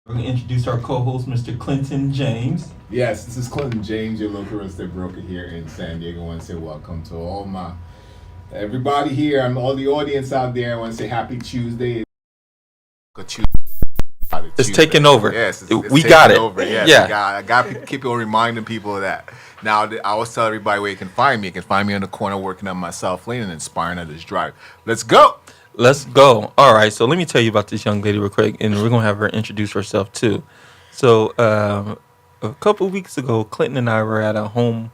We're going to introduce our co-host, Mr. Clinton James. Yes, this is Clinton James, your local real estate broker here in San Diego. I want to say welcome to everybody here and all the audience out there. I want to say happy Tuesday. It's taking over. Yes, we got it. Over. Yes, yeah. I got to keep on reminding people of that. Now, I always tell everybody where you can find me. You can find me on the corner working on my South Lane and inspiring others drive. Let's go. Let's go. All right. So let me tell you about this young lady real quick, and we're going to have her introduce herself too. So a couple of weeks ago, Clinton and I were at a home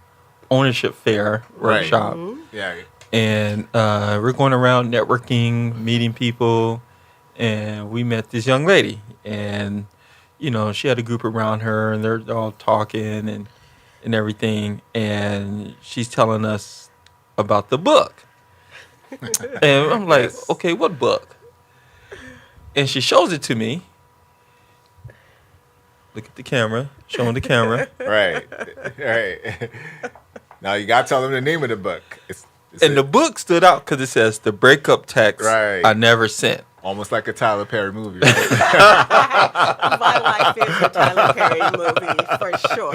ownership fair workshop. Mm-hmm. Yeah. And we're going around networking, meeting people, and we met this young lady. And, you know, she had a group around her, and they're all talking and everything. And she's telling us about the book. And I'm like, Yes. okay, what book? And she shows it to me. Look at the camera, showing the camera. Right. Now, you got to tell them the name of the book. And the book stood out because it says The Breakup Text I Never Sent. Almost like a Tyler Perry movie, right? My life is a Tyler Perry movie, for sure.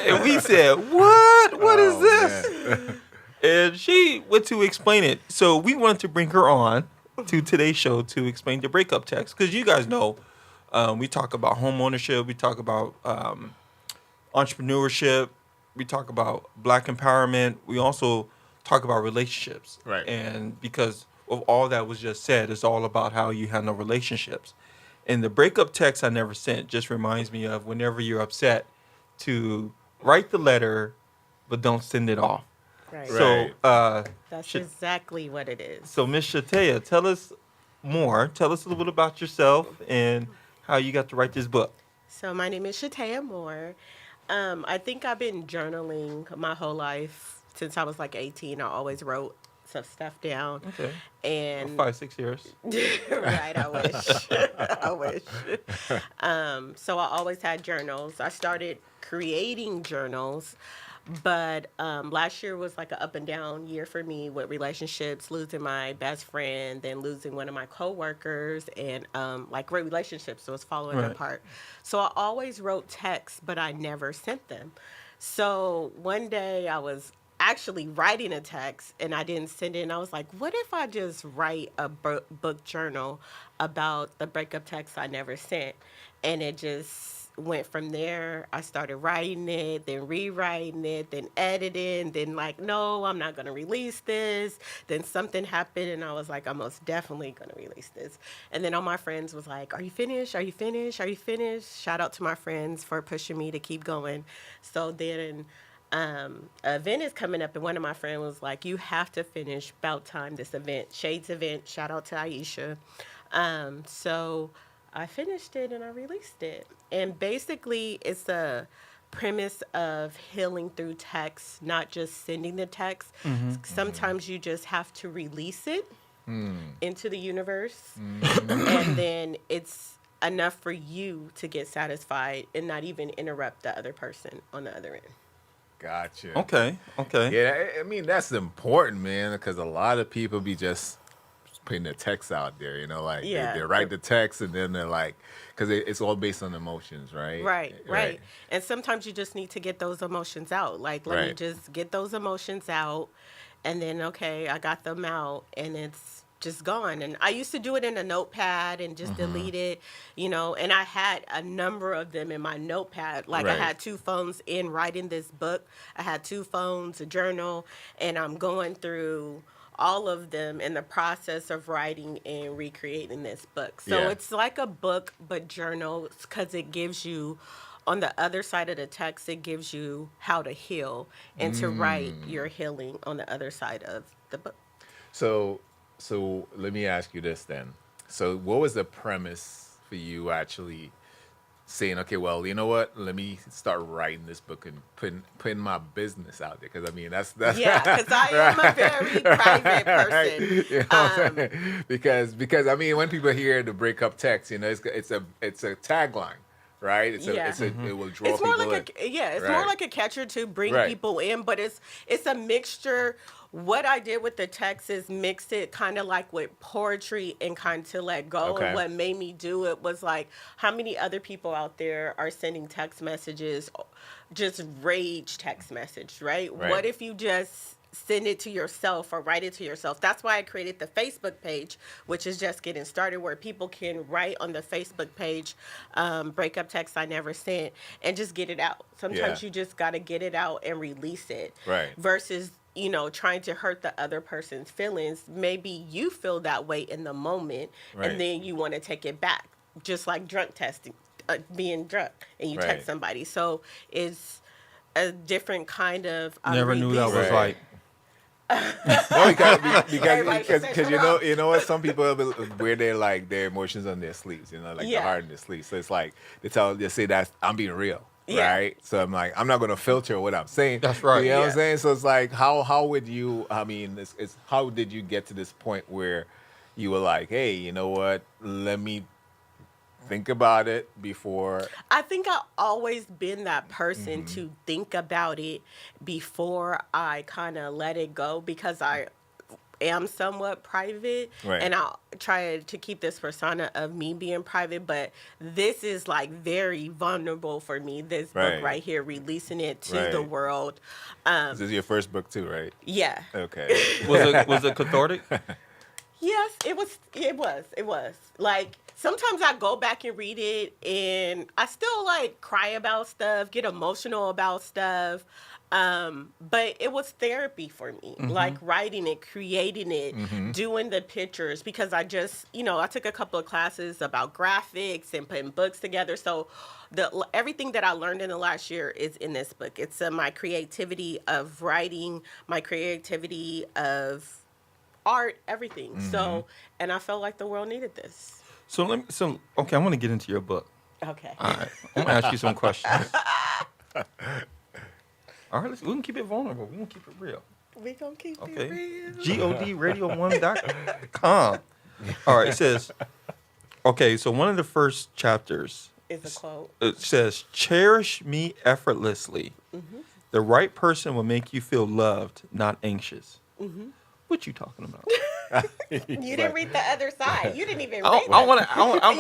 And we said, what? What is this? Man. And she went to explain it. So we wanted to bring her on to today's show to explain the breakup text. Because you guys know, we talk about home ownership. We talk about entrepreneurship. We talk about black empowerment. We also talk about relationships. Right. And because of all that was just said, it's all about how you handle relationships. And the breakup text I never sent just reminds me of whenever you're upset to write the letter, but don't send it off. Right. So That's exactly what it is. So Miss Shatea, tell us more. Tell us a little bit about yourself and how you got to write this book. So my name is Shatea Moore. I think I've been journaling my whole life. Since I was like 18, I always wrote some stuff down. Okay. And 5-6 years. Right, I wish. I wish. So I always had journals. I started creating journals, but last year was like an up and down year for me with relationships, losing my best friend, then losing one of my coworkers, and like great relationships was falling apart. So I always wrote texts, but I never sent them. So one day I was actually writing a text and I didn't send it. And I was like, what if I just write a book journal about the breakup text I never sent? And it just went from there. I started writing it, then rewriting it, then editing, then like, no, I'm not going to release this. Then something happened and I was like, I'm most definitely going to release this. And then all my friends was like, are you finished? Are you finished? Are you finished? Shout out to my friends for pushing me to keep going. So then an event is coming up, and one of my friends was like, you have to finish about time this event, Shades event. Shout out to Aisha. So I finished it and I released it. And basically, it's a premise of healing through text, not just sending the text. Mm-hmm. Sometimes you just have to release it into the universe, and then it's enough for you to get satisfied and not even interrupt the other person on the other end. Gotcha. Okay. Yeah, I mean, that's important, man, because a lot of people be just putting their text out there, you know, like they write the text and then they're like, because it's all based on emotions, right? Right. And sometimes you just need to get those emotions out. Like, let me just get those emotions out, and then, okay, I got them out, and it's just gone. And I used to do it in a notepad and just delete it, you know, and I had a number of them in my notepad. Like I had 2 phones in writing this book. I had 2 phones, a journal, and I'm going through all of them in the process of writing and recreating this book. So it's like a book, but journal, because it gives you, on the other side of the text, it gives you how to heal and to write your healing on the other side of the book. So let me ask you this then. So what was the premise for you actually saying, okay, well, you know what? Let me start writing this book and putting my business out there. Because I mean, that's because I am a very private person. You know what I'm saying? Because I mean, when people hear the breakup text, you know, it's a tagline. Right, it will draw it's more people like in. more like a catcher to bring people in, but it's a mixture what I did with the text is mixed it kind of like with poetry and kind of let go. Okay. And what made me do it was like, how many other people out there are sending text messages, just rage text message, right? Right. What if you just send it to yourself or write it to yourself? That's why I created the Facebook page, which is just getting started, where people can write on the Facebook page, breakup text I never sent, and just get it out. Sometimes Yeah. you just got to get it out and release it. Right. Versus, trying to hurt the other person's feelings. Maybe you feel that way in the moment, Right. and then you want to take it back, just like drunk testing, being drunk, and you Right. text somebody. So it's a different kind of. Never knew that was Right. like. No, Everybody should say, because "Shut up." you know what, some people wear their emotions on their sleeves, like Yeah. the heart in their sleeves. So it's like they say that I'm being real, Yeah. right? So I'm like, I'm not gonna filter what I'm saying. That's right. You know what I'm Yeah. saying? So it's like, how would you? I mean, it's how did you get to this point where you were like, hey, you know what? Let me think about it before. I think I've always been that person to think about it before I kind of let it go, because I am somewhat private, Right. and I'll try to keep this persona of me being private, but this is like very vulnerable for me, this Right. book right here, releasing it to Right. the world. This is your first book too, right? Yeah. Okay. Was it cathartic? Yes, it was. It was. It was. Like, sometimes I go back and read it, and I still like cry about stuff, get emotional about stuff. But it was therapy for me. Like writing it, creating it, doing the pictures, because I just, I took a couple of classes about graphics and putting books together. So everything that I learned in the last year is in this book. It's my creativity of writing, my creativity of art, everything. So, and I felt like the world needed this. So okay, I want to get into your book. Okay. All right, I'm gonna ask you some questions. All right, we can keep it vulnerable. We can keep it real. We gonna keep it Okay. real. GODradio1.com. All right, it says, okay, so one of the first chapters, Is a quote. it says, cherish me effortlessly. The right person will make you feel loved, not anxious. What you talking about? You didn't read the other side. You didn't even read I'm You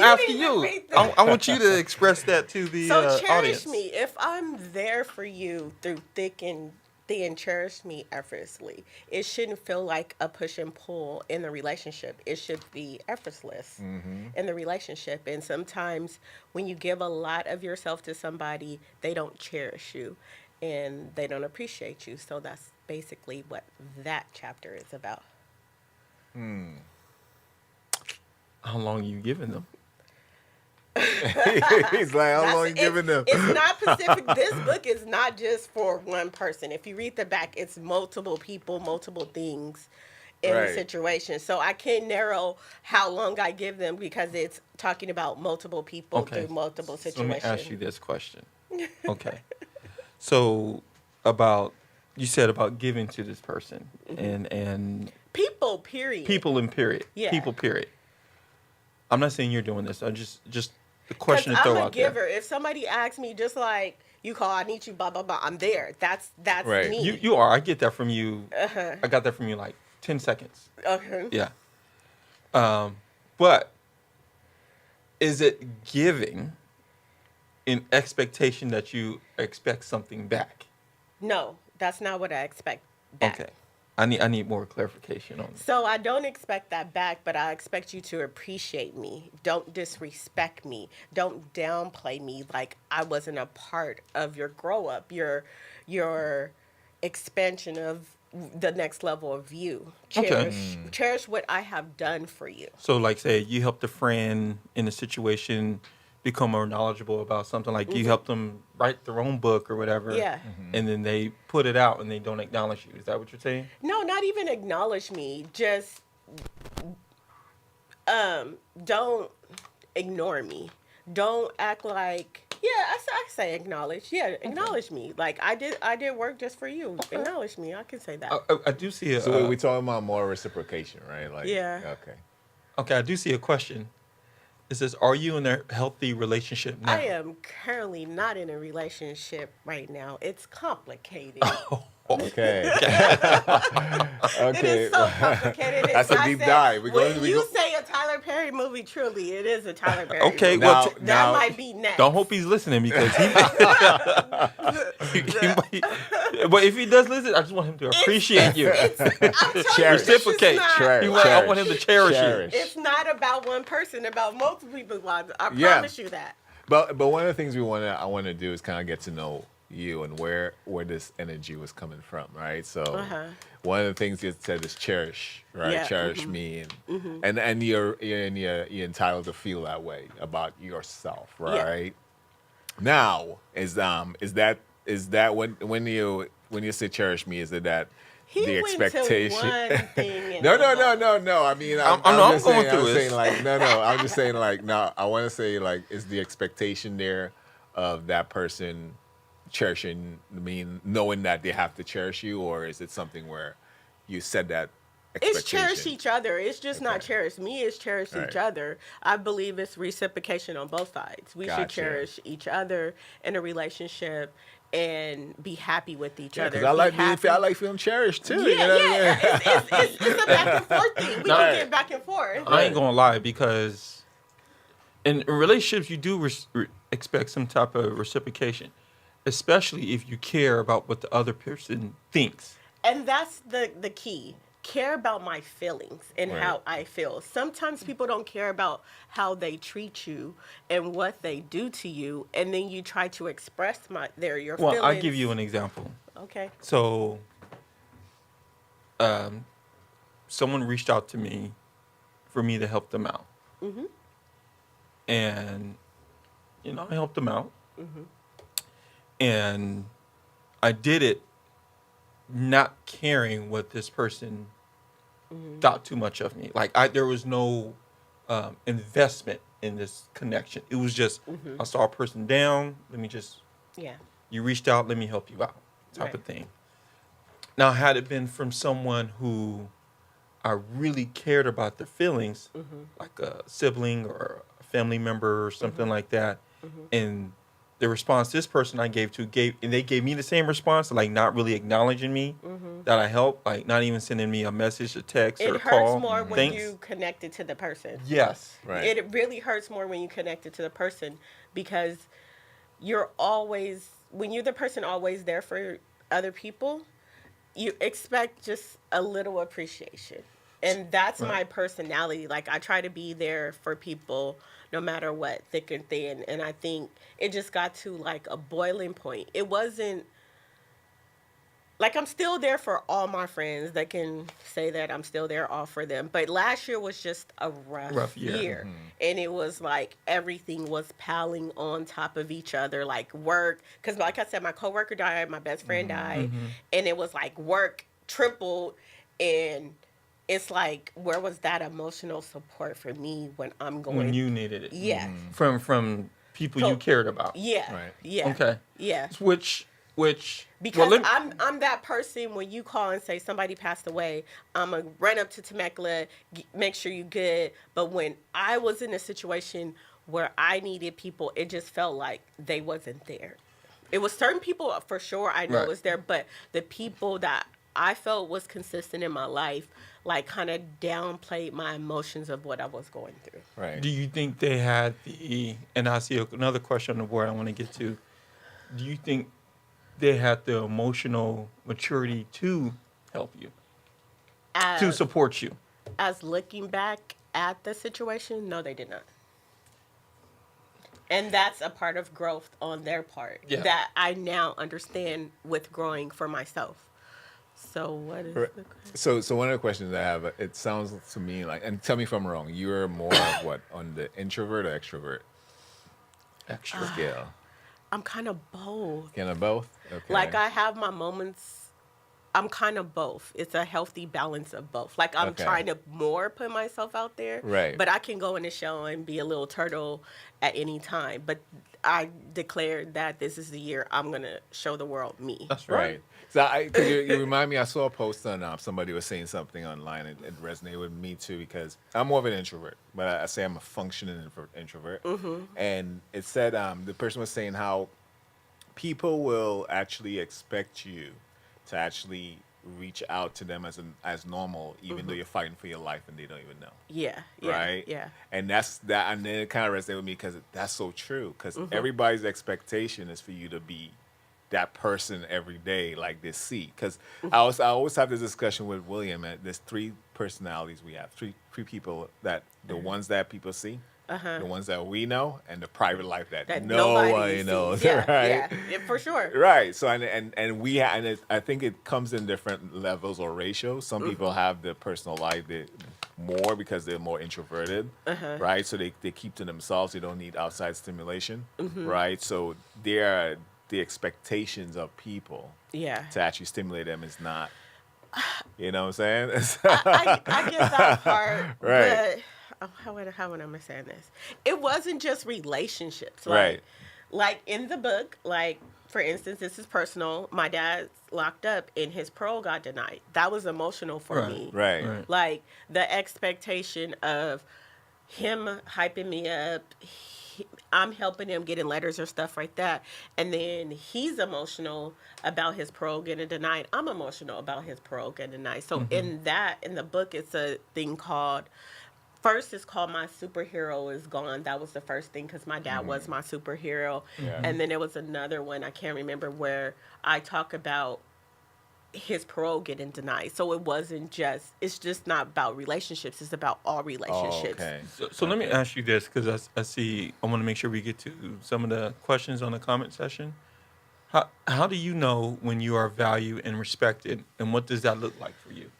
asking didn't you. read that. I want you to express that to the So cherish audience. me. If I'm there for you through thick and thin, cherish me effortlessly. It shouldn't feel like a push and pull in the relationship. It should be effortless in the relationship. And sometimes when you give a lot of yourself to somebody, they don't cherish you and they don't appreciate you. So that's basically what that chapter is about. How long are you giving them? He's like, how long you giving them? It's not specific. This book is not just for one person. If you read the back, it's multiple people, multiple things in Right. the situation. So I can't narrow how long I give them because it's talking about multiple people Okay. through multiple So situations. let me ask you this question. Okay. So you said about giving to this person and People, period. people in period. Yeah. People period. I'm not saying you're doing this. I just the Because question to I'm throw a out giver. there. If somebody asks me, just like you call, I need you, blah blah blah, I'm there. That's Right. me. You are. I get that from you. Uh-huh. I got that from you like 10 seconds. Okay. Yeah. But is it giving in expectation that you expect something back? No, that's not what I expect back. Okay. I need more clarification on this. So I don't expect that back, but I expect you to appreciate me. Don't disrespect me. Don't downplay me like I wasn't a part of your grow up, your expansion of the next level of you. Cherish what I have done for you. So, like, say you helped a friend in a situation become more knowledgeable about something, like you helped them write their own book or whatever. Yeah. And then they put it out and they don't acknowledge you. Is that what you're saying? No, not even acknowledge me. Just don't ignore me. Don't act like, yeah, I say acknowledge. Yeah, acknowledge me. Like I did work just for you. Acknowledge me. I can say that. I do see a. So we're talking about more reciprocation, right? Like, Yeah. Okay. Okay, I do see a question. It says, "Are you in a healthy relationship now?" I am currently not in a relationship right now. It's complicated. Okay. It is so complicated. That's a deep dive. When you say a Tyler Perry movie, truly, it is a Tyler Perry Okay, movie. well, That might be next. don't hope he's listening because he might. But if he does listen, I just want him to appreciate you. Reciprocate. I want him to cherish you. It's not about one person, about multiple people. I promise you that. But one of the things I want to do is kind of get to know you and where this energy was coming from, right? So one of the things you said is cherish, right? Yeah. Cherish me, and you're entitled to feel that way about yourself, right? Yeah. Now is that when you say cherish me, is it that the expectation? Went to one thing No. I mean, I'm just saying like, no, I want to say like, is the expectation there of that person cherishing, knowing that they have to cherish you, or is it something where you said that expectation? It's cherish each other. It's just not cherish me. It's cherish each other. I believe it's reciprocation on both sides. We should cherish each other in a relationship and be happy with each other. Because I like feeling cherished too. Yeah. It's a back and forth thing. We can get back and forth. I ain't gonna lie, because in relationships you do expect some type of reciprocation, especially if you care about what the other person thinks. And that's the key. Care about my feelings and how I feel. Sometimes people don't care about how they treat you and what they do to you, and then you try to express your feelings. Well, I'll give you an example. Okay. So, someone reached out to me for me to help them out. Mm-hmm. And, I helped them out. Mm-hmm. And I did it not caring what this person thought too much of me. Like, there was no investment in this connection. It was just, I saw a person down, you reached out, let me help you out, type of thing. Now, had it been from someone who I really cared about their feelings, like a sibling or a family member or something like that, and the response this person I gave and they gave me the same response, like not really acknowledging me that I helped, like not even sending me a message, a text, or a call. It hurts more when you connected to the person. Yes. Right. It really hurts more when you connected to the person, because when you're the person always there for other people, you expect just a little appreciation. And that's my personality. Like, I try to be there for people no matter what, thick and thin. And I think it just got to like a boiling point. It wasn't like, I'm still there for all my friends that can say that I'm still there all for them. But last year was just a rough year. And it was like everything was piling on top of each other, like work. Because like I said, my coworker died, my best friend died. And it was like work tripled. And it's like, where was that emotional support for me when when you needed it? Yeah. From people you cared about. Yeah. Right. Yeah. Okay. Yeah. Which because I'm that person, when you call and say somebody passed away, I'm gonna run up to Temecula, make sure you good. But when I was in a situation where I needed people, it just felt like they wasn't there. It was certain people for sure I know was there, but the people that I felt was consistent in my life, like, kind of downplayed my emotions of what I was going through. Right. Do you think they had and I see another question on the board I want to get to. Do you think they had the emotional maturity to help you, to support you? As looking back at the situation, no, they did not. And that's a part of growth on their part that I now understand with growing for myself. So what is the question? So one of the questions I have, it sounds to me like, and tell me if I'm wrong, you're more of what, on the introvert or extrovert? Extra scale. I'm kind of both. Kind of both? Okay. Like, I have my moments. I'm kind of both. It's a healthy balance of both. Like, I'm trying to more put myself out there. Right. But I can go in the show and be a little turtle at any time. But I declared that this is the year I'm going to show the world me. That's right. So cause you remind me, I saw a post on somebody was saying something online, and it resonated with me too, because I'm more of an introvert, but I say I'm a functioning introvert. And it said, the person was saying how people will actually expect you to actually reach out to them as normal, even though you're fighting for your life and they don't even know. Yeah, yeah, Right? yeah. And that's that, and then it kind of resonated with me because that's so true. Because everybody's expectation is for you to be that person every day, like this C. Because I always have this discussion with William. And there's three personalities we have, three people that the ones that people see, the ones that we know, and the private life that, That no nobody one sees. knows. Yeah, Right? yeah, for sure. Right. So and we and I think it comes in different levels or ratios. Some people have the personal life that more because they're more introverted, right? So they keep to themselves. They don't need outside stimulation, right? So the expectations of people Yeah. to actually stimulate them is not. You know what I'm saying? I get that part, Right. but how would I say this? It wasn't just relationships, Right. like in the book, like for instance, this is personal. My dad's locked up, and his parole got denied. That was emotional for Right. me. Right. Right. Like the expectation of him hyping me up. I'm helping him getting letters or stuff like that. And then he's emotional about his parole getting denied. I'm emotional about his parole getting denied. So in the book, it's a thing called, first it's called My Superhero Is Gone. That was the first thing because my dad was my superhero. Yeah. And then there was another one, I can't remember, where I talk about his parole getting denied. So it's just not about relationships. It's about all Oh, relationships. okay. So let me ask you this, because I want to make sure we get to some of the questions on the comment session. How do you know when you are valued and respected, and what does that look like for you?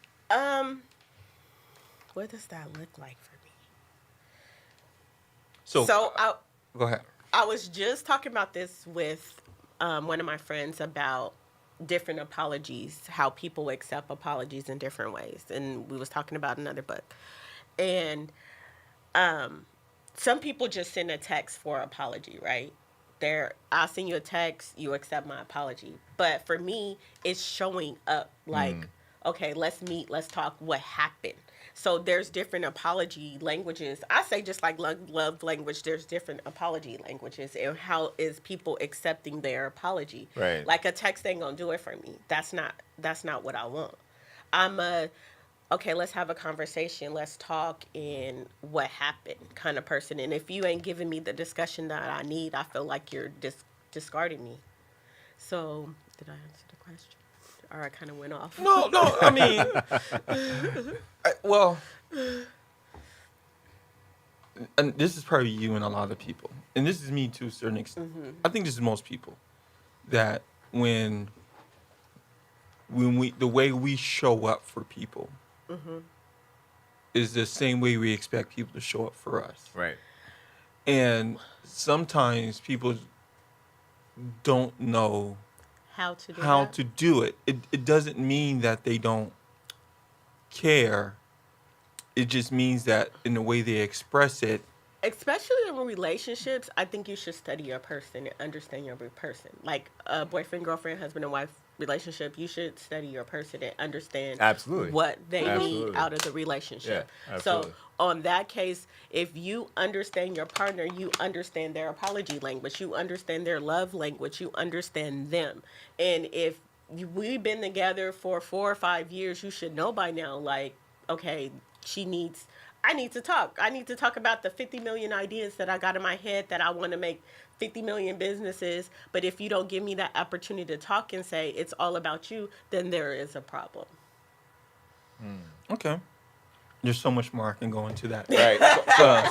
What does that look like for me? So go ahead. I was just talking about this with one of my friends about different apologies, how people accept apologies in different ways, and we was talking about another book, and some people just send a text for apology, right? I'll send you a text, you accept my apology, but for me, it's showing up like, okay, let's meet, let's talk, what happened. So there's different apology languages. I say just like love language, there's different apology languages, and how is people accepting their apology. Right. Like a text ain't gonna do it for me. That's not what I want. Okay, let's have a conversation, let's talk, and what happened kind of person. And if you ain't giving me the discussion that I need, I feel like you're discarding me. So did I answer the question? Or I kind of went off. No, I mean, well, and this is probably you and a lot of people, and this is me to a certain extent. I think this is most people, that when the way we show up for people is the same way we expect people to show up for us. Right. And sometimes people don't know How to do how that? to do it. It doesn't mean that they don't care. It just means that in the way they express it. Especially in relationships, I think you should study your person and understand your person. Like a boyfriend, girlfriend, husband, and wife relationship, you should study your person and understand Absolutely. what they need Absolutely. out of the relationship. Yeah, absolutely. So on that case, if you understand your partner, you understand their apology language, you understand their love language, you understand them. And if we've been together for 4 or 5 years, you should know by now, like, okay, I need to talk. I need to talk about the 50 million ideas that I got in my head that I want to make 50 million businesses. But if you don't give me that opportunity to talk and say it's all about you, then there is a problem. Okay. There's so much more I can go into that. Right.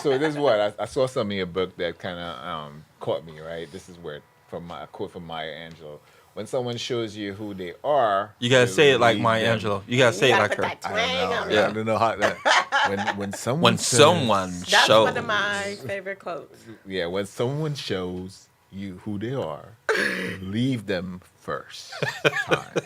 So this is what I saw something in your book that kind of caught me. Right. This is where a quote from Maya Angelou. When someone shows you who they are, You gotta say it like leave Maya them. Angelou. You gotta say it gotta like put her. that twang on it. Yeah. I don't know how that. When someone When someone That's shows, one of my favorite quotes. yeah, when someone shows you who they are, leave them first. Time.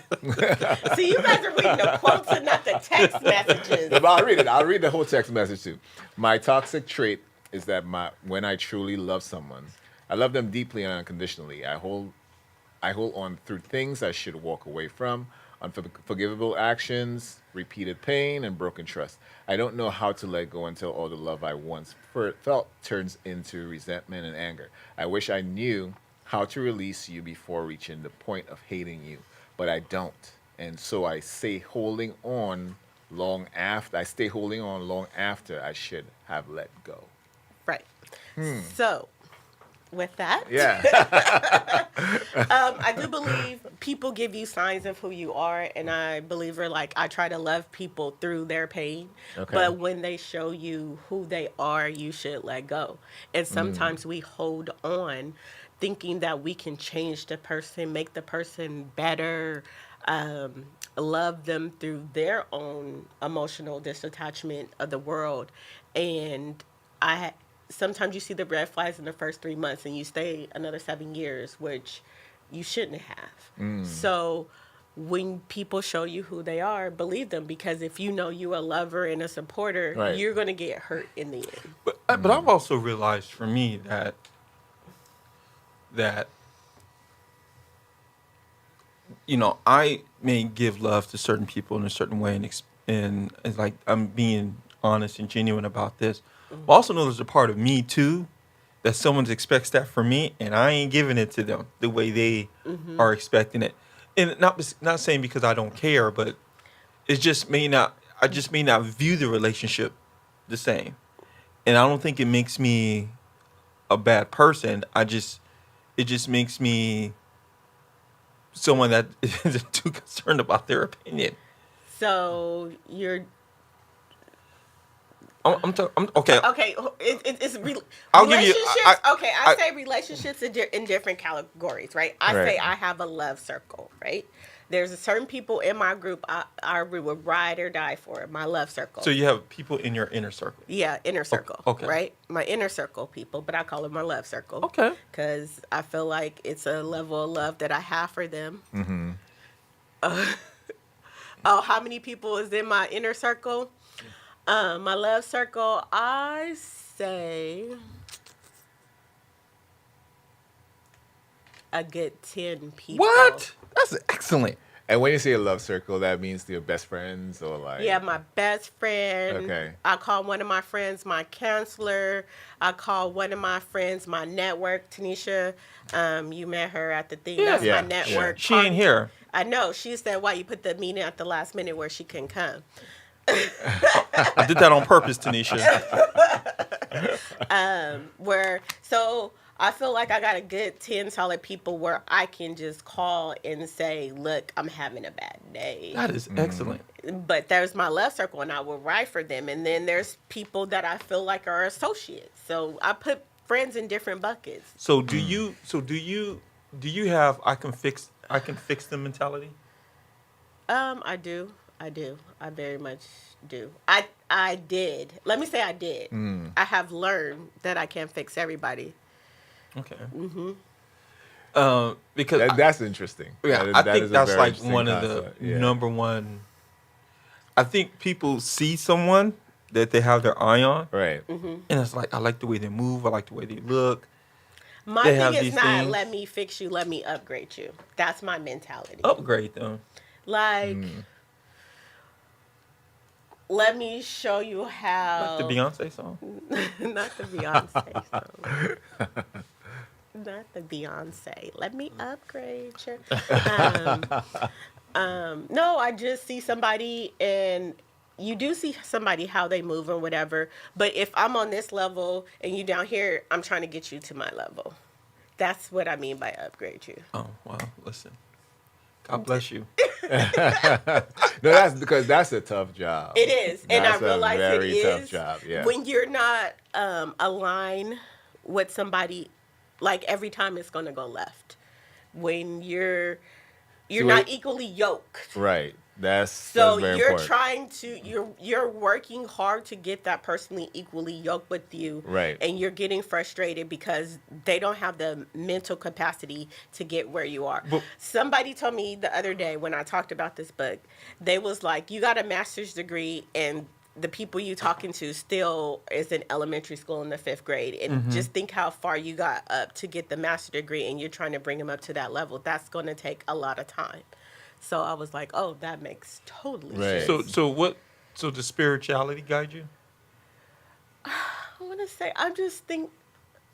See, you guys are reading the quotes and not the text messages. But I'll read it. I'll read the whole text message too. My toxic trait is that when I truly love someone, I love them deeply and unconditionally. I hold on through things I should walk away from, unforgivable actions, repeated pain, and broken trust. I don't know how to let go until all the love I once felt turns into resentment and anger. I wish I knew how to release you before reaching the point of hating you, but I don't. and so I say holding on long after I stay holding on long after I should have let go. Right. So, with that, Yeah. I do believe people give you signs of who you are, and I believe I try to love people through their pain. Okay. But when they show you who they are, you should let go. And sometimes we hold on, thinking that we can change the person, make the person better, love them through their own emotional disattachment of the world, and I sometimes you see the red flags in the first 3 months and you stay another 7 years, which you shouldn't have. So when people show you who they are, believe them, because if you know you a lover and a supporter, Right. you're going to get hurt in the end. But I've also realized for me that I may give love to certain people in a certain way, and it's like I'm being honest and genuine about this. But I also know there's a part of me too that someone expects that from me, and I ain't giving it to them the way they are expecting it. And not saying because I don't care, but it just may not. I just may not view the relationship the same, and I don't think it makes me a bad person. It just makes me someone that isn't too concerned about their opinion. So you're I'm okay. okay. I'll give you. Relationships. I say relationships in different categories, right? I Right. say I have a love circle, right? There's a certain people in my group I would ride or die for. My love circle. So you have people in your inner circle. Yeah, inner circle. Okay. Right? My inner circle people, but I call it my love circle. Okay. Because I feel like it's a level of love that I have for them. Mm-hmm. Oh, how many people is in my inner circle? My love circle, I say a good 10 people. What? That's excellent. And when you say a love circle, that means your best friends or like. Yeah, my best friend. Okay. I call one of my friends my counselor. I call one of my friends my network. Tanisha, you met her at the thing. Yeah. That's Yeah, my network. She ain't here. I know. She said, why you put the meeting at the last minute where she couldn't come. I did that on purpose, Tanisha. So I feel like I got a good 10 solid people where I can just call and say, look, I'm having a bad day. That is excellent. But there's my love circle, and I will ride for them. And then there's people that I feel like are associates. So I put friends in different buckets. So do you have I can fix them mentality? I do. I very much do. I did. Let me say I did. I have learned that I can't fix everybody. Okay. Mm-hmm. Because That's interesting. yeah, That I think is a that's very like interesting one of the concept. Yeah. number one. I think people see someone that they have their eye on, Right. Mm-hmm. and it's like I like the way they move, I like the way they look. My They thing have is these not things. let me fix you, let me upgrade you. That's my mentality. Upgrade them. Like, let me show you how. Like the Beyonce song. Not the Beyonce song. Not the Beyonce. Let me upgrade you. No, I just see somebody, and you do see somebody how they move or whatever. But if I'm on this level and you down here, I'm trying to get you to my level. That's what I mean by upgrade you. Oh wow! Listen, God bless you. No, that's because that's a tough job. It is, and That's I realize a very it tough is job. Yeah. when you're not aligned with somebody. Like every time it's gonna go left. When you're So not it- equally yoked. Right. That's So very you're important. trying to you're working hard to get that person equally yoked with you. Right. And you're getting frustrated because they don't have the mental capacity to get where you are. But- Somebody told me the other day when I talked about this book, they was like, you got a master's degree and the people you talking to still is in elementary school in the 5th grade. And just think how far you got up to get the master's degree and you're trying to bring them up to that level. That's going to take a lot of time. So I was like, oh, that makes totally Right. sense. So does spirituality guide you? I want to say, I just think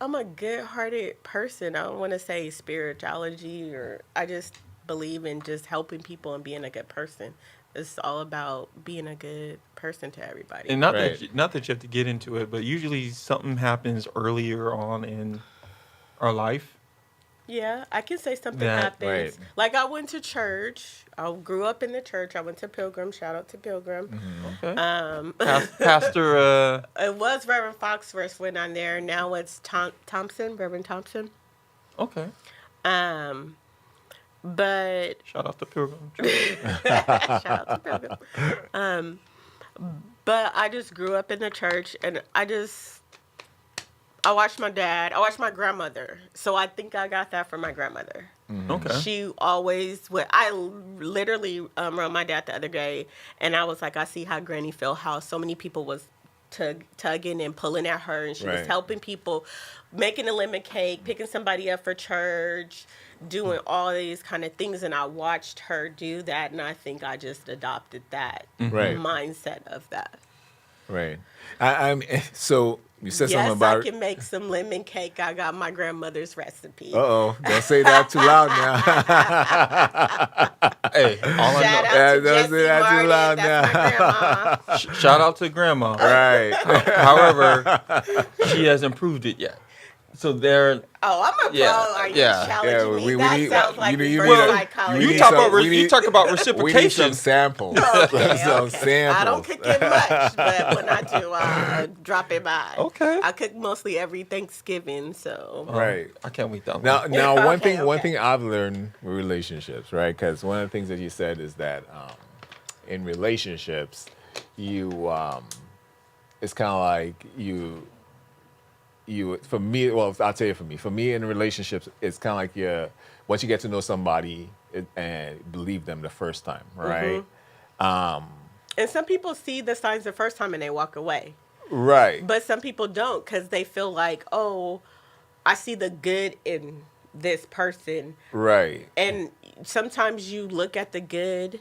I'm a good-hearted person. I don't want to say spirituality or I just believe in just helping people and being a good person. It's all about being a good person to everybody. And not Right. not that you have to get into it, but usually something happens earlier on in our life Yeah, I can say something that happens. Right. Like I went to church. I grew up in the church. I went to Pilgrim. Shout out to Pilgrim. okay. Um, Pastor it was Reverend Fox first went on there. Now it's Thompson, Reverend Thompson. okay. Um, but Shout out to Pilgrim. shout out to Pilgrim. But I just grew up in the church, and I watched my dad. I watched my grandmother. So I think I got that from my grandmother. Okay. She always would. I literally around my dad the other day, and I was like, I see how Granny felt. How so many people was tugging and pulling at her, and she was Right. helping people, making a lemon cake, picking somebody up for church, doing all these kind of things. And I watched her do that, and I think I just adopted that Right. mindset of that. Right. I'm so you said something Yes, about I can make some lemon cake. I got my grandmother's recipe. Uh-oh. Don't say that too loud now. Hey, all I Shout know, out Yeah, to don't Jessie say that too Martin. loud That's my grandma. shout out to Grandma. Right. However, she hasn't proved it yet. So there. Oh, I'm a pro. Yeah, Are you yeah. challenging Yeah, me? we That need- sounds like you need- reverse you need- psychology. we You need talk some- about we need- you talk about We need reciprocation. some samples. Okay, Some okay. samples. I don't cook it much, but when I do, I drop it by. Okay. I cook mostly every Thanksgiving, so. Right. I can't wait that Now, long. now, one Okay, thing okay. I've learned with relationships, right? Because one of the things that you said is that in relationships, it's kind of like you. For me, well, I'll tell you for me in relationships, it's kind of like once you get to know somebody and believe them the first time, right? And some people see the signs the first time and they walk away. Right. But some people don't because they feel like, oh, I see the good in this person. Right. And sometimes you look at the good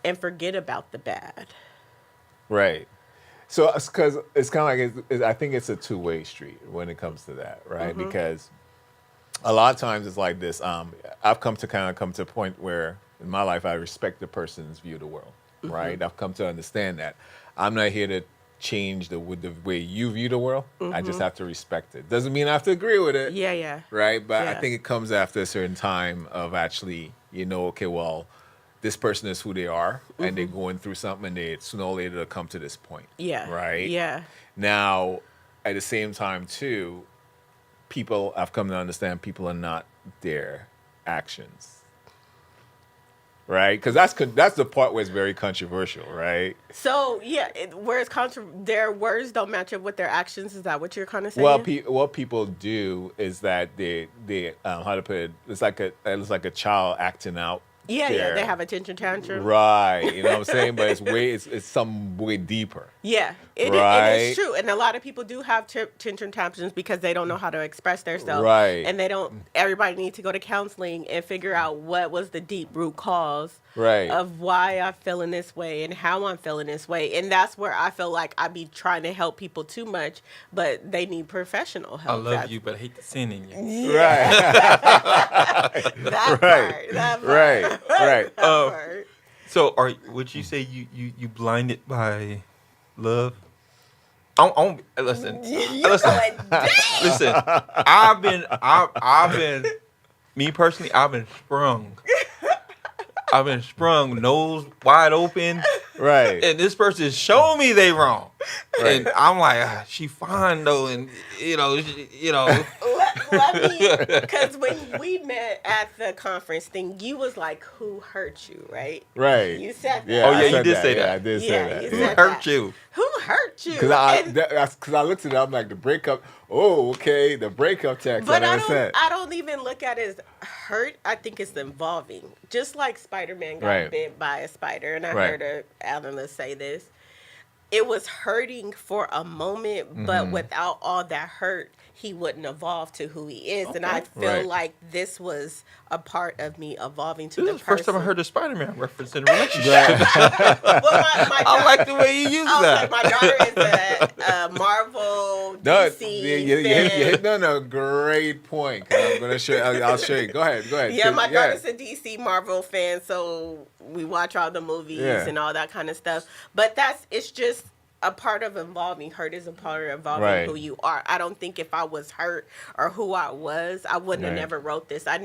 and forget about the bad. Right. So it's because it's kind of like I think it's a two-way street when it comes to that, right? Because a lot of times it's like this. I've come to a point where in my life I respect the person's view of the world, right? I've come to understand that I'm not here to change the way you view the world. I just have to respect it. Doesn't mean I have to agree with it, Yeah, yeah. right? But I Yeah. think it comes after a certain time of actually, okay, well, this person is who they are, and they're going through something, and they sooner or later they'll come to this point. Yeah. Right? Yeah. Now, at the same time, too, I've come to understand people are not their actions. Right? Because that's the part where it's very controversial, right? So, yeah, their words don't match up with their actions. Is that what you're kind of saying? Well, what people do is that they how to put it, it's like a child acting out. yeah, their- they have a tantrum tantrum. Right, you know what I'm saying? But it's some way deeper. Yeah, and Right. it's true. And a lot of people do have tantrum tantrums because they don't know how to express themselves. Right. And everybody needs to go to counseling and figure out what was the deep root cause Right. of why I'm feeling this way and how I'm feeling this way. And that's where I feel like I be trying to help people too much, but they need professional I help. love you, but I hate the sin in you. Right. That Right. part. That part. Right. Right. That part. So, would you say you blinded by love? Listen. You Listen. going down. Listen. I've been. Me personally, I've been sprung, nose wide open, Right. and this person show me they wrong, Right. and I'm like, she fine though, and Let me, because when we met at the conference thing, you was like, "Who hurt you?" Right? Right. You said that. Yeah, Oh, I yeah, you said did say Yeah, that. I did Yeah, say that. you who yeah. said hurt that. you? Who hurt you? Because I looked at it, I'm like, the breakup. Oh, okay, the breakup text. But I I never said. don't even look at it as hurt. I think it's involving. Just like Spider-Man got Right. bit by a spider, and I Right. heard an analyst say this. it was hurting for a moment, but without all that hurt, he wouldn't evolve to who he is. And I Okay. feel Right. like this was a part of me evolving to This the is the first person. time I heard a Spider-Man reference in a relationship. Well, my I like the way you use I was that. like, my daughter is a Marvel, No, DC you fan. hit on a great point. 'Cause I'm gonna show. I'll show you. Go ahead. Yeah, 'Cause- my daughter's a DC Marvel fan, so we watch all the movies Yeah. and all that kind of stuff. But it's just a part of evolving. Hurt is a part of evolving Right. who you are. I don't think if I was hurt or who I was, I wouldn't have Right. never wrote this. I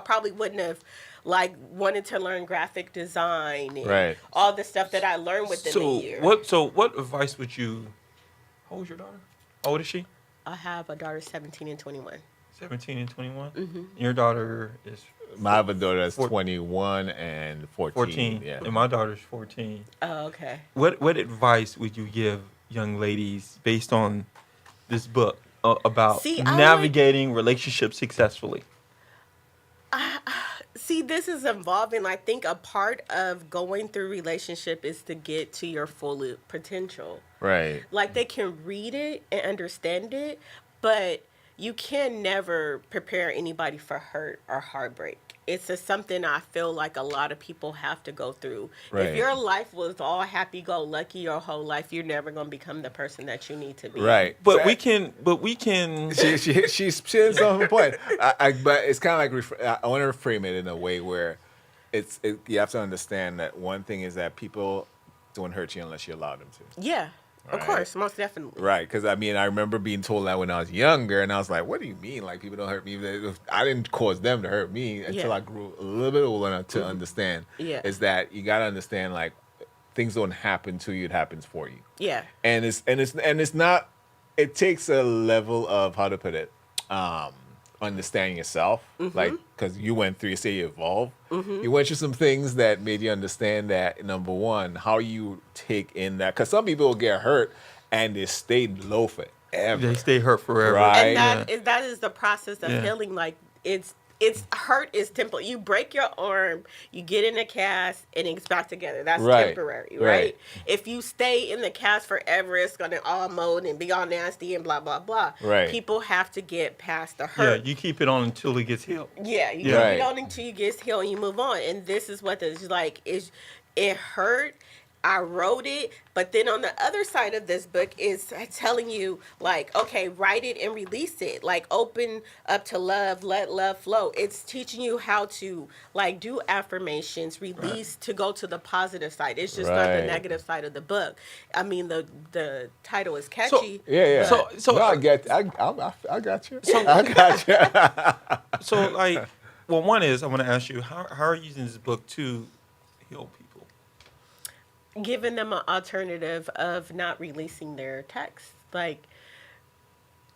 probably wouldn't have like wanted to learn graphic design and Right. all the stuff that I learned within a year. What advice would you? How old is your daughter? How old is she? I have a daughter 17 and 21. 17 and 21. Mm-hmm. Your daughter is My other daughter is Four- 21 and 14. 14, Yeah. and my daughter's 14. Oh, okay. What advice would you give young ladies based on this book about See, I navigating relationships successfully? See, this is involving. I think a part of going through relationship is to get to your full potential. Right. Like they can read it and understand it, but you can never prepare anybody for hurt or heartbreak. It's just something I feel like a lot of people have to go through. Right. If your life was all happy-go-lucky your whole life, you're never going to become the person that you need to be. Right. But So- we can. she's hits on the point. But it's kind of like I want to frame it in a way where you have to understand that one thing is that people don't hurt you unless you allow them to. Yeah, of Right. course, most definitely. Right, because I remember being told that when I was younger, and I was like, "What do you mean? Like people don't hurt me? I didn't cause them to hurt me until Yeah. I grew a little bit older enough to understand." Yeah. Is that you gotta understand like things don't happen to you; it happens for you. Yeah. And it's not. It takes a level of how to put it, understanding yourself, like because you went through. You say you evolved. You went through some things that made you understand that number one, how you take in that. Because some people will get hurt and they stayed low forever. They stay hurt forever. Right. And that is the process of Yeah. healing. Like it's hurt is temporary. You break your arm, you get in a cast, and it's back together. That's Right. temporary, Right. right? If you stay in the cast forever, it's gonna all mold and be all nasty and blah blah blah. Right. People have to get past the Yeah, hurt. you keep it on until it gets healed. Yeah, you Yeah. keep Right. it on until you get healed and you move on. And this is what this is like. It hurt. I wrote it, but then on the other side of this book is telling you, like, okay, write it and release it. Like, open up to love, let love flow. It's teaching you how to, like, do affirmations, release to go to the positive side. It's just not the Right. negative side of the book. I mean, the title is catchy. Yeah. but- So- no, I got you. I got you. I got you. So, like, well, one is I want to ask you, how are you using this book to heal people? Giving them an alternative of not releasing their text, like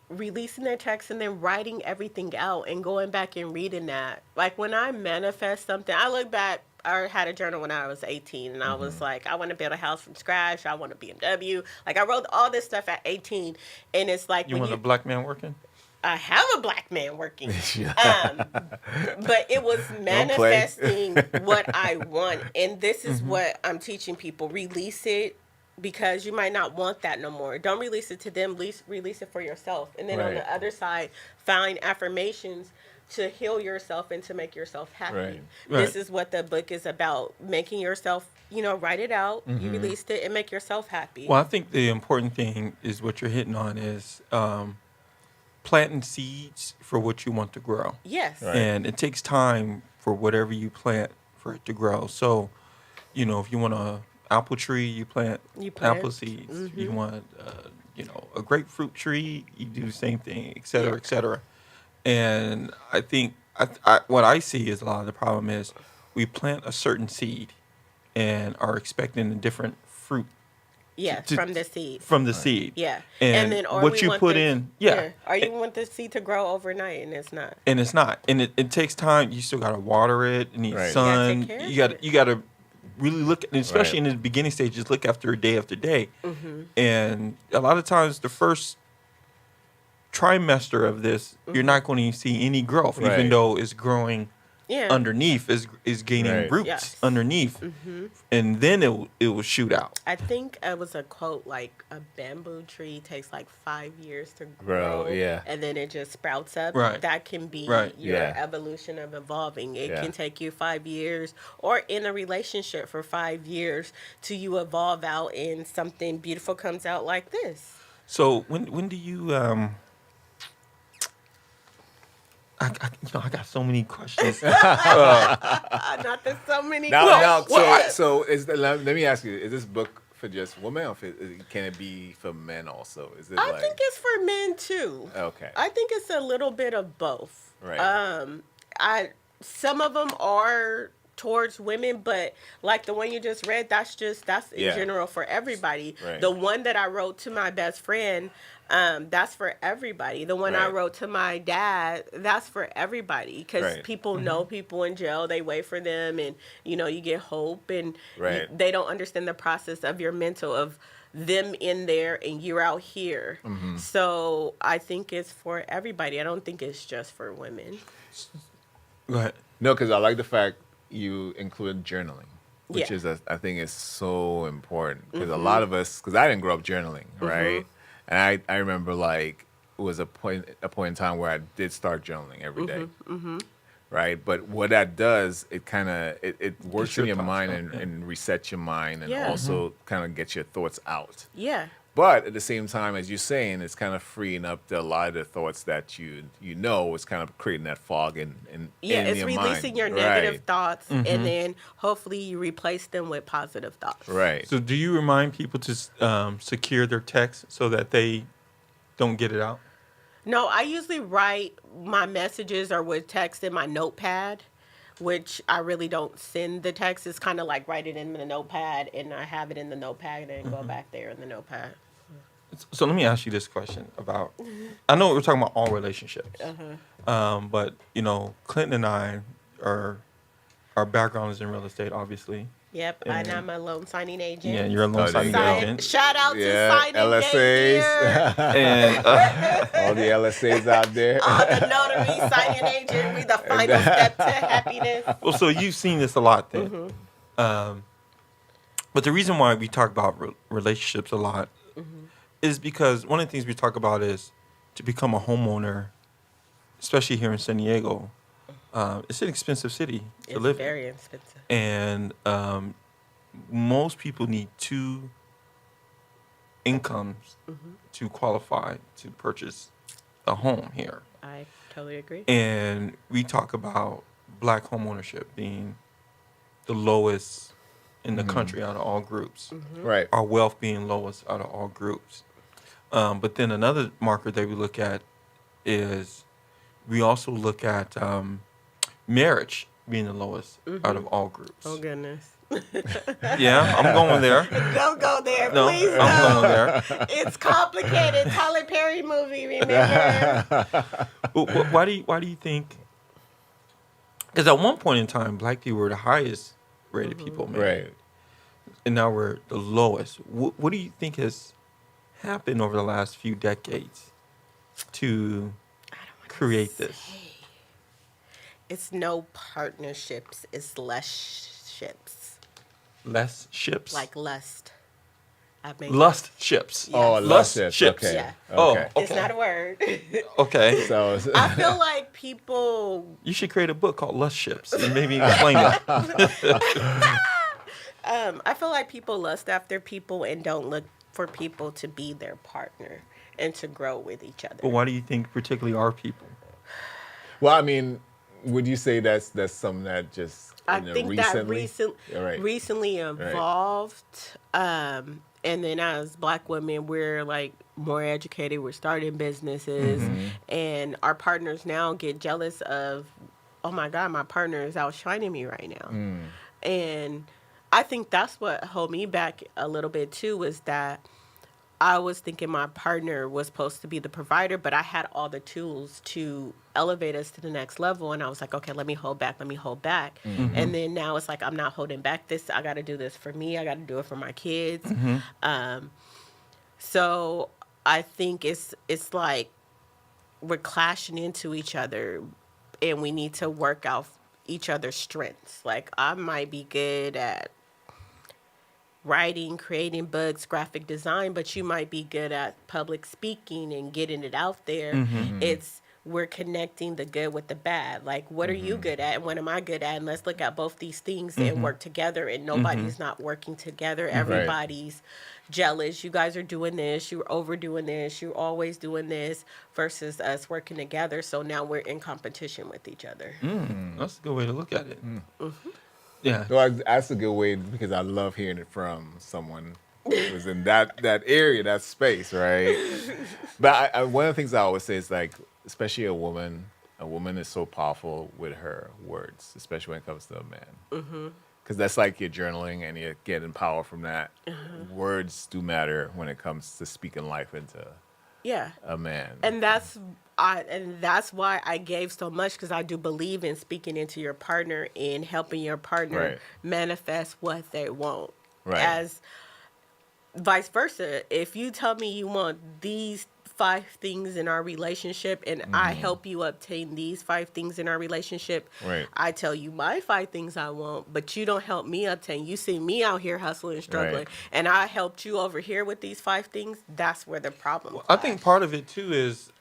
releasing their text and then writing everything out and going back and reading that. Like when I manifest something, I look back. I had a journal when I was 18, and I was like, I want to build a house from scratch. I want a BMW. Like I wrote all this stuff at 18, and it's like You when want a black man working? I have a black man working. Yeah. But it was play. manifesting what I want. And this is what I'm teaching people. Release it because you might not want that no more. Don't release it to them. Release it for yourself. And then on Right. the other side, find affirmations to heal yourself and to make yourself happy. Right. This Right. is what the book is about. Making yourself, write it out. You released it and make yourself happy. Well, I think the important thing is what you're hitting on is planting seeds for what you want to grow. Yes. Right. And it takes time for whatever you plant for it to grow. So, if you want a apple tree, you plant apple seeds. You want, a grapefruit tree, you do the same thing, et cetera, Yeah. et cetera. And I think what I see is a lot of the problem is we plant a certain seed and are expecting a different fruit Yes, to- from the seed. from the seed. Yeah. And then or what we you want put this- in, yeah. Or you want the seed to grow overnight and it's not. And it's not. And it takes time. You still gotta water it. It needs Right. sun. You gotta take care You of gotta it. you gotta really look, and especially Right. in the beginning stages, look after day after day. Mm-hmm. And a lot of times, the first trimester of this, you're not going to see any growth, Right. even though it's growing Yeah. underneath is gaining Right. roots Yes. underneath, and then it will shoot out. I think it was a quote like a bamboo tree takes like 5 years to Bro, grow, yeah. and then it just sprouts up. Right. That can be Right. your Yeah. evolution of evolving. It Yeah. can take you 5 years, or in a relationship for 5 years, till you evolve out and something beautiful comes out like this. So when do you I got so many questions. Not that so many. Now, questions. so let me ask you: is this book for just women, or can it be for men also? Is it I like think it's for men too. okay? I think it's a little bit of both. Right. I some of them are towards women, but like the one you just read, that's in Yeah. general for everybody. Right. The one that I wrote to my best friend, that's for everybody. The one I Right. wrote to my dad, that's for everybody, because Right. people know people in jail. They wait for them, and you get hope, and Right. they don't understand the process of your mental of them in there and you're out here. Mm-hmm. So I think it's for everybody. I don't think it's just for women. Go ahead. No, because I like the fact you include journaling, which Yeah. is I think is so important because a lot of us, because I didn't grow up journaling, right? And I remember like it was a point in time where I did start journaling every day. Right, but what that does, it kind of it works your in your thoughts mind out, and, yeah. and resets your mind, and Yeah. also kind of gets your thoughts out. Yeah. But at the same time, as you're saying, it's kind of freeing up a lot of the thoughts that you know. It's kind of creating that fog in Yeah, in it's your releasing mind. your negative Right. thoughts, and then hopefully you replace them with positive thoughts. Right. So do you remind people to secure their text so that they don't get it out? No, I usually write my messages or with text in my notepad, which I really don't send the text. It's kind of like write it in the notepad, and I have it in the notepad and go back there in the notepad. So let me ask you this question about. I know we're talking about all relationships, but Clinton and I our background is in real estate, obviously. Yep, and I'm a loan signing agent. Yeah, you're a loan there signing you go. agent. Shout out Yeah, to signing LSAs. day here. And All the LSAs out there. All the notary signing agent. We the final step to happiness. well, so you've seen this a lot then. But the reason why we talk about relationships a lot is because one of the things we talk about is to become a homeowner, especially here in San Diego. It's an expensive city to It's live in. very expensive. And most people need 2 incomes to qualify to purchase a home here. I totally agree. And we talk about black home ownership being the lowest in the country out of all groups. Right. Our wealth being lowest out of all groups. But then another marker that we look at is we also look at marriage being the lowest out of all groups. Oh goodness. Yeah, I'm going there. Don't go there, No, please. I'm going there. It's complicated. Tyler Perry movie, remember? Why do you think? Because at one point in time, black people were the highest rated people, man. Right. And now we're the lowest. What do you think has happened over the last few decades to create this? It's no partnerships. It's less ships. Less ships? Like lust. I mean, Lust ships. Yeah. Oh, Lust lust ships. ships. Okay. Yeah. Oh, Okay. It's okay. not a word. Okay. So I feel like people. You should create a book called Lust Ships and maybe explain that. I feel like people lust after people and don't look for people to be their partner and to grow with each other. But why do you think particularly our people? well, I mean, would you say that's something that just I think recently? that Yeah, right. recently evolved. And then as black women, we're like more educated. We're starting businesses, and our partners now get jealous of, oh my God, my partner is outshining me right now. And I think that's what held me back a little bit too, was that I was thinking my partner was supposed to be the provider, but I had all the tools to elevate us to the next level. And I was like, okay, let me hold back. And then now it's like, I'm not holding back this. I got to do this for me. I got to do it for my kids. So I think it's like we're clashing into each other, and we need to work out each other's strengths. Like I might be good at writing, creating books, graphic design, but you might be good at public speaking and getting it out there. It's we're connecting the good with the bad. Like, what are you good at and what am I good at? And let's look at both these things and work together. And nobody's not working together. Everybody's jealous. You guys are doing this. You're overdoing this. You're always doing this versus us working together. So now we're in competition with each other. That's a good way to look at it. Yeah. So that's a good way because I love hearing it from someone who was in that area, that space, right? But one of the things I always say is like, especially a woman is so powerful with her words, especially when it comes to a man. Because that's like you're journaling and you're getting power from that. Words do matter when it comes to speaking life into a man. And that's why I gave so much, because I do believe in speaking into your partner and helping your partner manifest what they want. As vice versa, if you tell me you want these 5 things in our relationship and I help you obtain these 5 things in our relationship, I tell you my 5 things I want, but you don't help me obtain. You see me out here hustling and struggling, and I helped you over here with these 5 things. That's where the problem I think part of it too is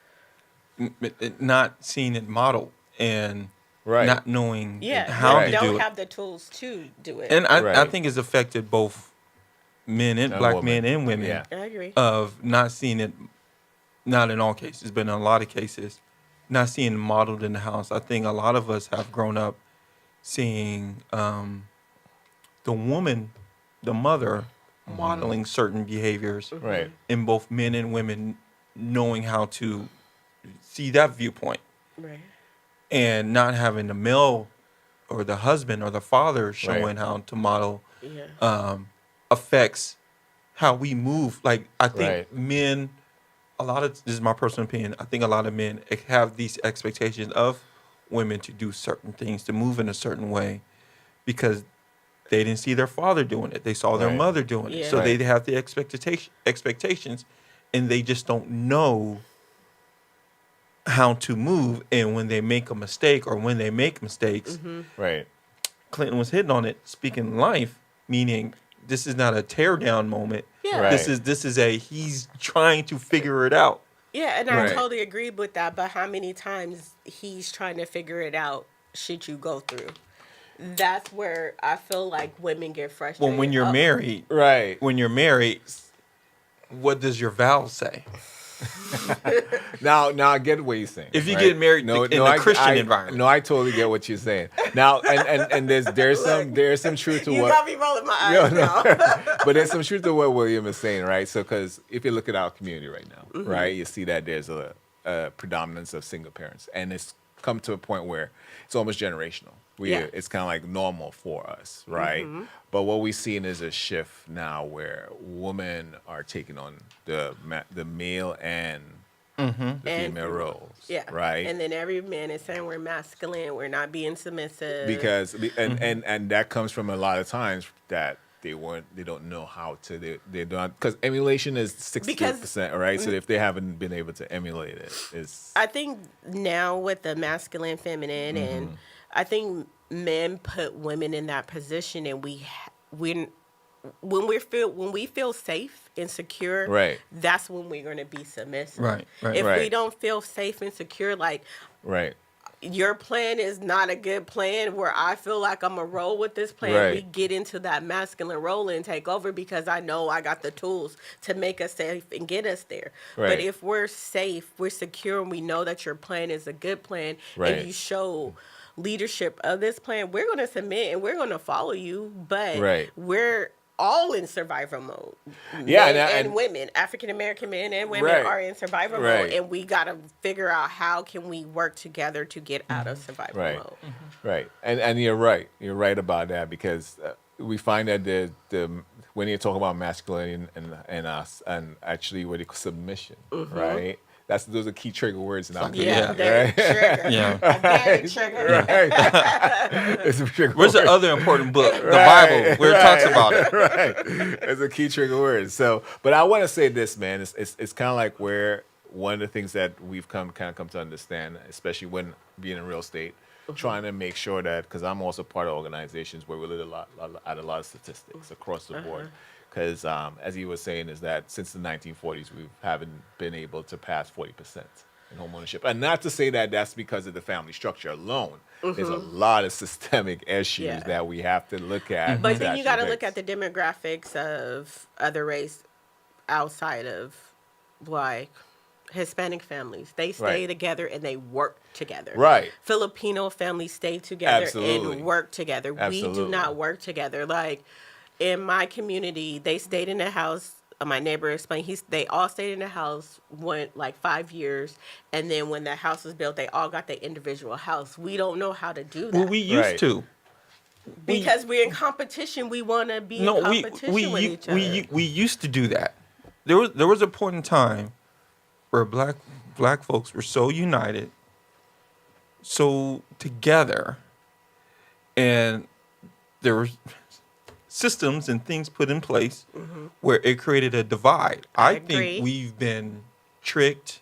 not seeing it modeled and not knowing how to do it. Don't have the tools to do it. And I think it's affected both men and black men and women. Yeah. I agree. Of not seeing it, not in all cases, but in a lot of cases, not seeing it modeled in the house. I think a lot of us have grown up seeing the woman, the mother, modeling certain behaviors in both men and women, knowing how to see that viewpoint. And not having the male or the husband or the father showing how to model affects how we move. Like, I think men, this is my personal opinion, I think a lot of men have these expectations of women to do certain things, to move in a certain way, because they didn't see their father doing it. They saw their mother doing it. So they have the expectations, and they just don't know how to move. And when they make a mistake or when they make mistakes, Clinton was hitting on it, speaking life, meaning this is not a tear down moment. This is he's trying to figure it out. Yeah, and I totally agree with that. But how many times he's trying to figure it out should you go through? That's where I feel like women get frustrated. Well, when you're married, when you're married, what does your vow say? Now I get what you're saying. If you get married in a Christian environment. No, I totally get what you're saying. Now, and there's some truth to what... You got me rolling my eyes now. But there's some truth to what William is saying, right? So, because if you look at our community right now, right, you see that there's a predominance of single parents. And it's come to a point where it's almost generational. It's kind of like normal for us, right? But what we're seeing is a shift now where women are taking on the male and the female roles, right? And then every man is saying we're masculine, we're not being submissive. Because and that comes from a lot of times that they don't know how to, they don't, because emulation is 60%, right? So if they haven't been able to emulate it, it's... I think now with the masculine, feminine, and I think men put women in that position, and when we feel safe and secure, that's when we're going to be submissive. If we don't feel safe and secure, like your plan is not a good plan, where I feel like I'm a roll with this plan, we get into that masculine role and take over because I know I got the tools to make us safe and get us there. But if we're safe, we're secure, and we know that your plan is a good plan, and you show leadership of this plan, we're going to submit and we're going to follow you. But we're all in survival mode. Men and women, African American men and women are in survival mode, and we got to figure out how can we work together to get out of survival mode. And you're right. You're right about that, because we find that the when you talk about masculinity and us, and actually what you call submission, right? Those are key trigger words in our trigger. Very trigger. It's a trigger Where's word. the other important book, the Bible, where it talks about it? It's a key trigger word. So, but I want to say this, man. It's kind of like where one of the things that we've come to understand, especially when being in real estate, trying to make sure that, because I'm also part of organizations where we look at a lot of statistics across the board. Because as he was saying, is that since the 1940s, we haven't been able to pass 40% in home ownership. And not to say that that's because of the family structure alone. There's a lot of systemic issues that we have to look at. But to then you actually got to fix. look at the demographics of other race outside of like Hispanic families. They stay Right. together and they work together. Right. Filipino families stay together Absolutely. and work together. We do Absolutely. not work together. Like in my community, they stayed in the house. My neighbor explained they all stayed in the house, went like 5 years, and then when the house was built, they all got their individual house. We don't know how to do that. Well, we used Right. to. because we're in competition. We want to be in competition with each other. we used to do that. There was a point in time where black folks were so united, so together, and there were systems and things put in place where it created a divide. I agree. think we've been tricked,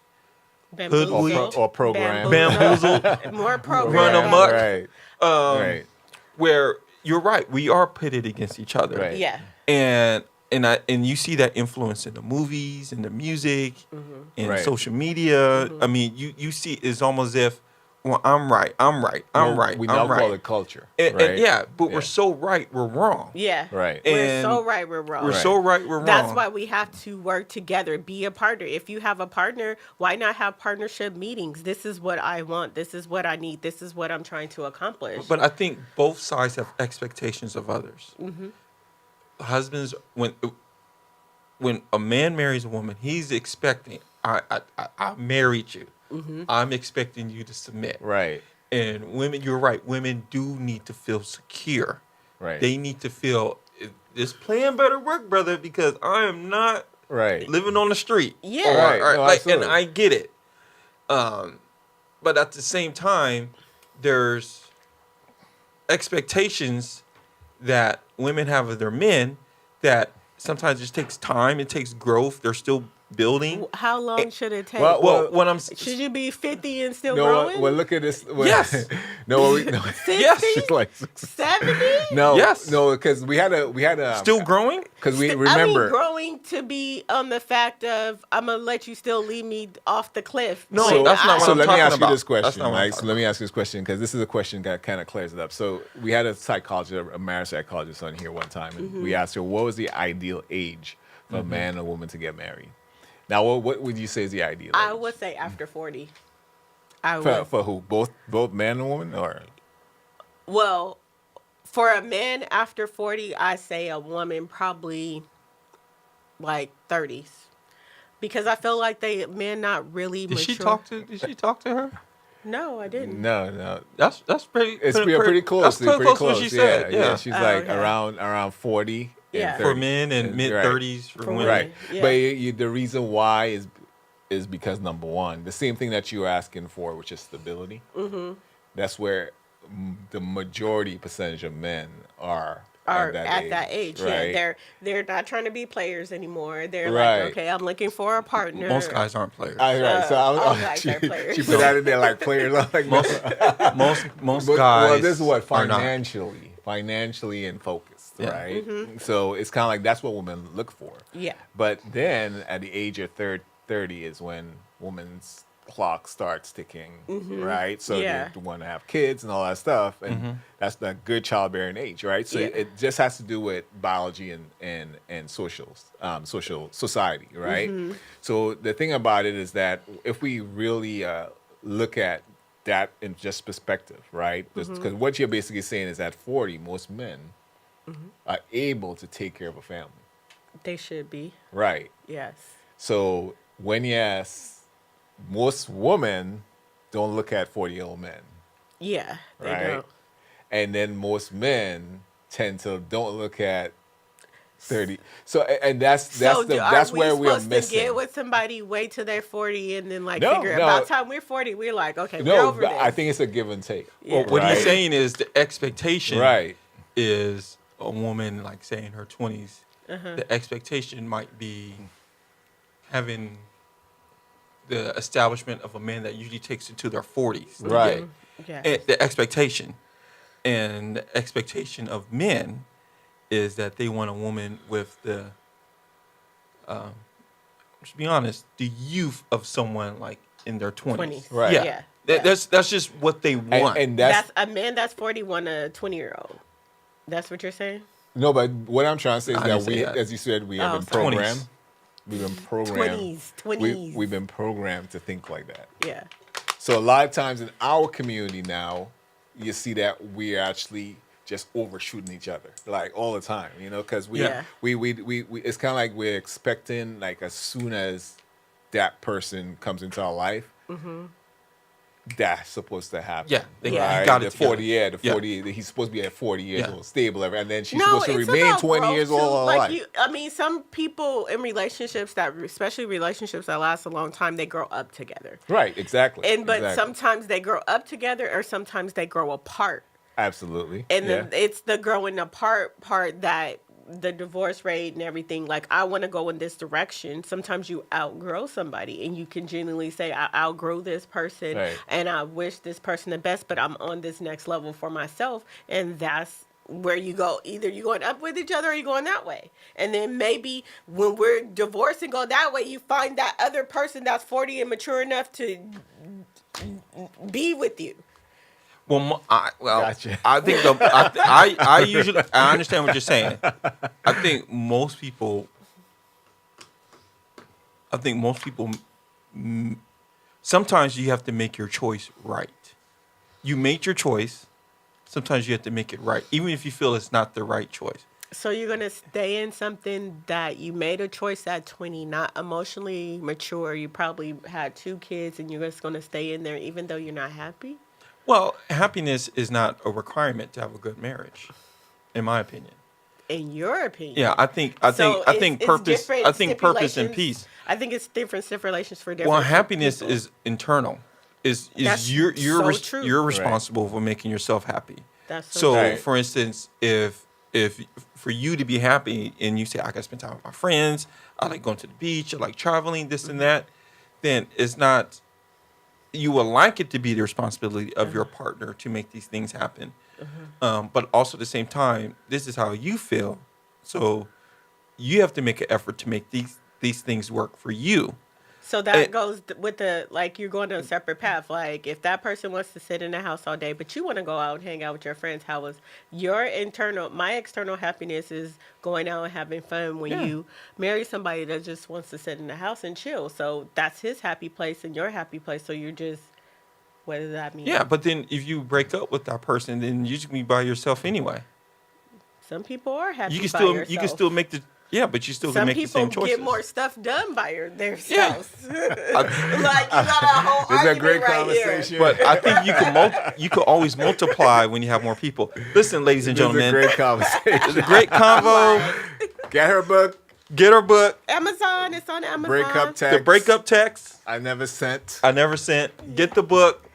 Bamboozled. Or programmed. bamboozled, More programs. Run amok. Right. Right. where you're right, we are pitted against each other. Right. Yeah. And you see that influence in the movies, in the music, in Right. social media. I mean, you see it's almost as if, well, I'm right. We now call it culture. And right? yeah, but Yeah. we're so right, we're wrong. Yeah. Right. We're And so right, we're wrong. We're Right. so right, we're wrong. That's why we have to work together, be a partner. If you have a partner, why not have partnership meetings? This is what I want. This is what I need. This is what I'm trying to accomplish. But I think both sides have expectations of others. Husbands, when a man marries a woman, he's expecting, I married you. I'm expecting you to submit. Right. And women, you're right. Women do need to feel secure. Right. They need to feel this plan better work, brother, because I am not Right. living on the street. Yeah. Right. No, Like, and absolutely. I get it. But at the same time, there's expectations that women have of their men that sometimes it just takes time. It takes growth. They're still building. How long should it take? Well, Well, what I'm should you be 50 and still No, growing? well, look at this. Well, Yes. no, Yes. it's like 70? no, Yes. no, because we had a still growing. because we I remember. mean, growing to be on the fact of I'm gonna let you still lead me off the cliff. No, So, that's not what so I'm let me talking ask about. you this That's question, not what I'm Mike. So talking let me ask you this question because this is a question that kind of clears it up. So we had a psychologist, a marriage psychologist on here one time, and we asked her what was the ideal age for a man and a woman to get married. Now, what would you say is the ideal I age? would say after 40. I would. For who? Both man and woman, or Well, for a man after 40, I say a woman probably like 30s. Because I feel like men not really Did mature. she talk to her? No, I didn't. no? That's pretty. It's pretty close. That's pretty close to what she said. Yeah. She's Oh, like okay. around 40. Yeah. And For 30. men and mid Right. 30s for women. Right. Yeah. But the reason why is because number one, the same thing that you're asking for, which is stability. Mm-hmm. That's where the majority percentage of men are Are at that age. Right. Yeah, they're not trying to be players anymore. They're Right. like, okay, I'm looking for a partner. Most guys aren't players. Right. So all guys are she players. put that in there like players. I'm like, no. most But, guys. well, this is what are not. financially and focused, Yeah. right? So it's kind of like that's what women look for. Yeah. But then at the age of 30 is when woman's clock starts ticking, right? So Yeah. they want to have kids and all that stuff, and that's the good childbearing age, right? So Yeah. it just has to do with biology and social society, right? So the thing about it is that if we really look at that in just perspective, right? Because what you're basically saying is at 40, most men are able to take care of a family, They should be. right? Yes. So when you ask, most women don't look at 40-year-old men, Yeah. They right? don't. And then most men tend to don't look at 30. So and that's are where we are supposed missing. to get with somebody, wait till they're 40, and then like No, figure no. about time we're 40, we're like, okay, we're No, over but this. I think it's a give and take. Well, What he's right? saying is the expectation Right. is a woman, like say in her 20s, Uh-huh. the expectation might be having the establishment of a man that usually takes it to their 40s. to Right. get. Yes. And the expectation. And the expectation of men is that they want a woman with the, to be honest, the youth of someone like in their 20s. 20s. Right. Yeah. Yeah. That's just what they want. And that's That's a man that's 41, a 20-year-old. That's what you're saying? no, but what I'm trying to say is I that didn't say we, that. as you said, we have Oh, been sorry. programmed. We've been programmed. 20s. We've been programmed to think like that. Yeah. So a lot of times in our community now, you see that we're actually just overshooting each other like all the time, because Yeah. we it's kind of like we're expecting like as soon as that person comes into our life, that's supposed to happen. Yeah, they Yeah. got it The 40, together. the 40. He's supposed to be at 40 years Yeah. old, stable, and then she's No, supposed to it's remain about 20 growth, years too. old all Like life. some people in relationships especially relationships that last a long time, they grow up together. Right, exactly. But exactly. sometimes they grow up together, or sometimes they grow apart. Absolutely. And yeah. then it's the growing apart part that the divorce rate and everything, like, I want to go in this direction. Sometimes you outgrow somebody and you can genuinely say, I outgrow this person, Right. and I wish this person the best, but I'm on this next level for myself. And that's where you go. Either you're going up with each other or you're going that way. And then maybe when we're divorced and go that way, you find that other person that's 40 and mature enough to be with you. Well, Gotcha. I think I usually I understand what you're saying. I think most people. Sometimes you have to make your choice right. You made your choice. Sometimes you have to make it right, even if you feel it's not the right choice. So you're going to stay in something that you made a choice at 20, not emotionally mature. You probably had 2 kids and you're just going to stay in there even though you're not happy? Well, happiness is not a requirement to have a good marriage, in my opinion. In your opinion? Yeah, I think So it's purpose. different I think purpose and stipulations. peace. I think it's different stipulations for different Well, happiness people. is internal. Is That's you're so true. you're responsible for making yourself happy. That's so So, true. Right. for instance, if for you to be happy and you say I gotta spend time with my friends, I like going to the beach, I like traveling, this and that, then it's not. You would like it to be the responsibility of your partner to make these things happen, but also at the same time, this is how you feel. So you have to make an effort to make these things work for you. So that it- goes with the, like, you're going on a separate path. Like, if that person wants to sit in the house all day, but you want to go out and hang out with your friends, how was my external happiness is going out and having fun when Yeah. you marry somebody that just wants to sit in the house and chill. So that's his happy place and your happy place. So you're just, what does that mean? Yeah, but then if you break up with that person, then you should be by yourself anyway. Some people are happy You can by still yourself. you can still make the but you still can Some make the people same choices. get more stuff done by themselves. Yeah. Like, you got a whole This is a argument great right conversation. here. But I think you could always multiply when you have more people. Listen, ladies and This is a gentlemen, great conversation. it's a great convo. Get her book, Get her book, Amazon, it's on Amazon. Breakup Text. The Breakup Text. I never sent. I never sent. Get the book.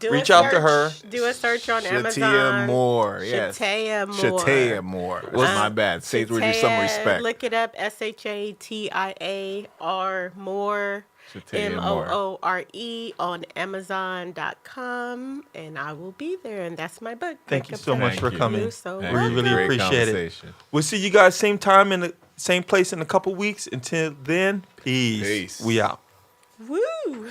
Do Reach a out to search. her. Do a search on Shatia Amazon. Moore. Yes. Shatia Moore. Shatia Moore. That's my bad. Say it with you some Shatia, respect. Look it up. SHATIAR Moore. Shatia Moore. MOORE on Amazon.com. And I will be there. And that's my book. Thank you Breakup so Text. much Thank for you. coming. You're so Thank We you. really Great appreciate it. conversation. We'll see you guys same time in the same place in a couple weeks. Until then, peace. Peace. We out. Woo!